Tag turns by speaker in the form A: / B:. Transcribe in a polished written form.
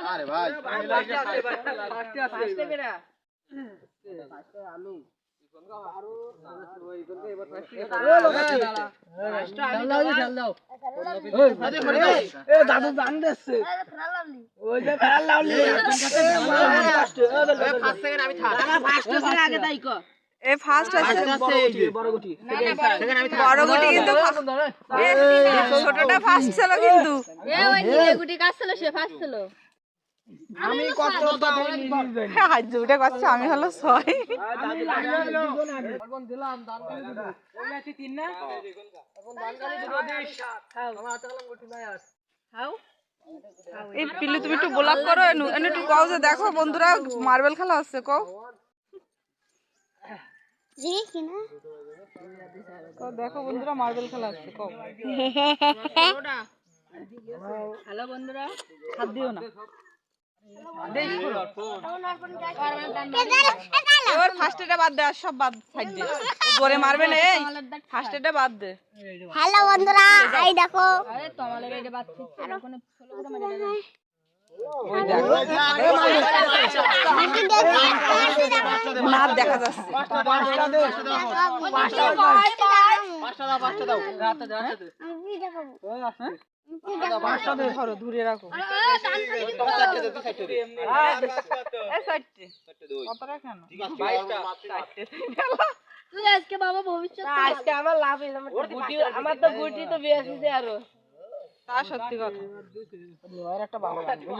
A: আরে ভাই
B: ছোটটা ফার্স্ট ছিল কিন্তু
C: আমি কত
B: ওটা করছে আমি হলো 6 এই পিলু তুমি একটু ব্লক করো একটু কও যে দেখো বন্ধুরা মার্বেল খেলা হচ্ছে কও দেখো বন্ধুরা মার্বেল খেলা হচ্ছে কও হ্যালো বন্ধুরা হাত দিও না এবার ফার্স্ট এটা বাদ দে আর সব বাদ সাইড দে জোরে মারবে না এই ফার্স্ট এটা বাদ দে
D: হ্যালো বন্ধুরা এই দেখো
B: আরে তোমাদের এটা বাদ দিচ্ছে কোন ছোট করে মেরে না
A: ওই দেখো
B: না দেখা যাচ্ছে
A: পাঁচটা দে পাঁচটা দাও রাতে দে
D: আমি দেখাবো
B: পাঁচটা দে ধরো ধরে রাখো এই সাইডে কতটা কেন 22টা
D: তুই আজকে বাবা ভবিষ্যৎ
B: আজকে আমার লাভ হইছে আমার তো গুটি তো বেশিছে আরো তা সত্যি কথা আর একটা ভালো লাগবে